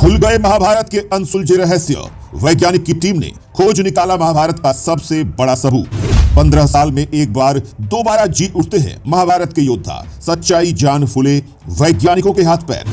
खुल गए महाभारत के अनसुलझे रहस्य। वैज्ञानिक की टीम ने खोज निकाला महाभारत का सबसे बड़ा सबूत। 15 साल में एक बार दोबारा जी उठते हैं महाभारत के योद्धा। सच्चाई जान फूले वैज्ञानिकों के हाथ पैर।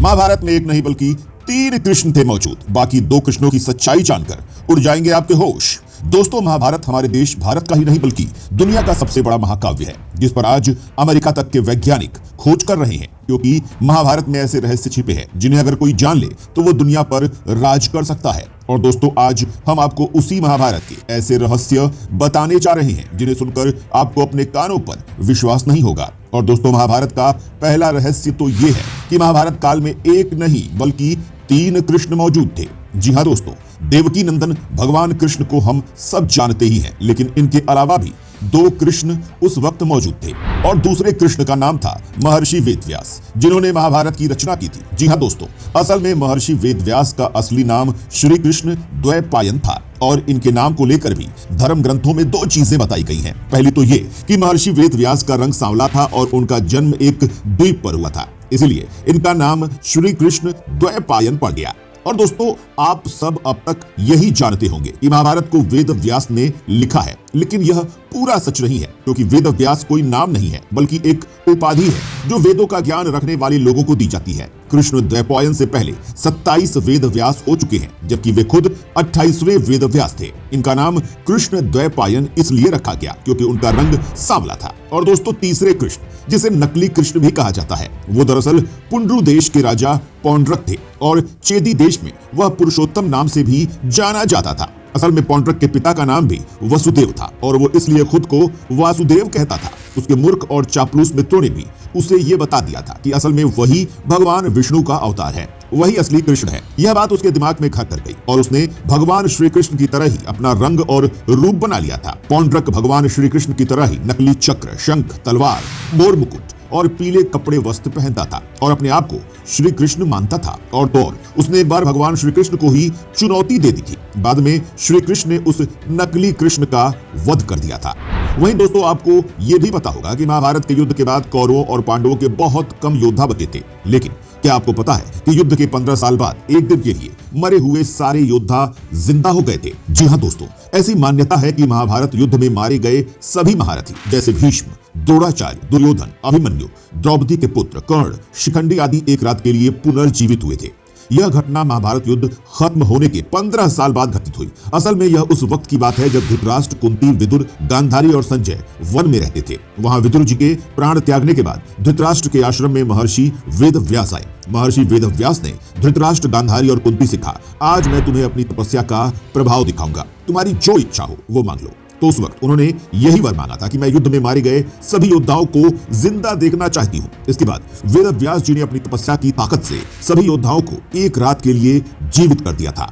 महाभारत में एक नहीं बल्कि 3 कृष्ण थे मौजूद। बाकी 2 कृष्णों की सच्चाई जानकर उड़ जाएंगे आपके होश। दोस्तों, महाभारत हमारे देश भारत का ही नहीं बल्कि दुनिया का सबसे बड़ा महाकाव्य है, जिस पर आज अमेरिका तक के वैज्ञानिक खोज कर रहे हैं, क्योंकि महाभारत में ऐसे रहस्य छिपे हैं जिन्हें अगर कोई जान ले तो वो दुनिया पर राज कर सकता है। और दोस्तों, आज हम आपको उसी महाभारत के ऐसे रहस्य बताने जा रहे हैं जिन्हें सुनकर आपको अपने कानों पर विश्वास नहीं होगा। और दोस्तों, महाभारत का पहला रहस्य तो ये है कि महाभारत काल में एक नहीं बल्कि 3 कृष्ण मौजूद थे। जी हाँ दोस्तों, देवकी नंदन भगवान कृष्ण को हम सब जानते ही हैं, लेकिन इनके अलावा भी 2 कृष्ण उस वक्त मौजूद थे। और दूसरे कृष्ण का नाम था महर्षि वेदव्यास, जिन्होंने महाभारत की रचना की थी। जी हाँ दोस्तों, असल में महर्षि वेदव्यास का असली नाम श्री कृष्ण द्वैपायन था। और इनके नाम को लेकर भी धर्म ग्रंथों में 2 चीजें बताई गई हैं। पहली तो ये कि महर्षि वेदव्यास का रंग सांवला था और उनका जन्म एक द्वीप पर हुआ था, इसलिए इनका नाम श्री कृष्ण द्वैपायन पड़ गया। और दोस्तों, आप सब अब तक यही जानते होंगे कि महाभारत को वेद व्यास ने लिखा है, लेकिन यह पूरा सच नहीं है, क्योंकि वेद व्यास कोई नाम नहीं है बल्कि एक उपाधि है जो वेदों का ज्ञान रखने वाले लोगों को दी जाती है। कृष्ण द्वैपायन से पहले 27 वेद व्यास हो चुके हैं, जबकि वे खुद 28वें वेद व्यास थे। इनका नाम कृष्ण द्वैपायन इसलिए रखा गया क्योंकि उनका रंग सांवला था। और दोस्तों, तीसरे कृष्ण, जिसे नकली कृष्ण भी कहा जाता है, वो दरअसल पुंड्रु देश के राजा पौंड्रक थे और चेदी देश में वह पुरुषोत्तम नाम से भी जाना जाता था। असल में पौंड्रक के पिता का नाम भी वसुदेव था और वो इसलिए खुद को वासुदेव कहता था। उसके मूर्ख और चापलूस मित्रों ने भी उसे ये बता दिया था कि असल में वही भगवान विष्णु का अवतार है, वही असली कृष्ण है। यह बात उसके दिमाग में घर कर गई और उसने भगवान श्री कृष्ण की तरह ही अपना रंग और रूप बना लिया था। पौंड्रक भगवान श्री कृष्ण की तरह ही नकली चक्र, शंख, तलवार, मोर मुकुट और पीले कपड़े वस्त्र पहनता था और अपने आप को श्री कृष्ण मानता था। और तो और उसने एक बार भगवान श्री कृष्ण को ही चुनौती दे दी थी। बाद में श्री कृष्ण ने उस नकली कृष्ण का वध कर दिया था। वहीं दोस्तों, आपको यह भी पता होगा कि महाभारत के युद्ध के बाद कौरवों और पांडवों के बहुत कम योद्धा बचे थे, लेकिन क्या आपको पता है कि युद्ध के 15 साल बाद एक दिन के लिए मरे हुए सारे योद्धा जिंदा हो गए थे? जी हाँ दोस्तों, ऐसी मान्यता है कि महाभारत युद्ध में मारे गए सभी महारथी जैसे भीष्म, द्रोणाचार्य, दुर्योधन, अभिमन्यु, द्रौपदी के पुत्र कर्ण, शिखंडी आदि एक रात के लिए पुनर्जीवित हुए थे। यह घटना महाभारत युद्ध खत्म होने के 15 साल बाद घटित हुई। असल में यह उस वक्त की बात है जब धृतराष्ट्र, कुंती, विदुर, गांधारी और संजय वन में रहते थे। वहां विदुर जी के प्राण त्यागने के बाद धृतराष्ट्र के आश्रम में महर्षि वेदव्यास आए। महर्षि वेदव्यास ने धृतराष्ट्र, गांधारी और कुंती से कहा, आज मैं तुम्हें अपनी तपस्या का प्रभाव दिखाऊंगा, तुम्हारी जो इच्छा हो वो मांग लो। तो उस वक्त उन्होंने यही वर मांगा था कि मैं युद्ध में मारे गए सभी योद्धाओं को जिंदा देखना चाहती हूँ। इसके बाद वेदव्यास जी ने अपनी तपस्या की ताकत से सभी योद्धाओं को एक रात के लिए जीवित कर दिया था।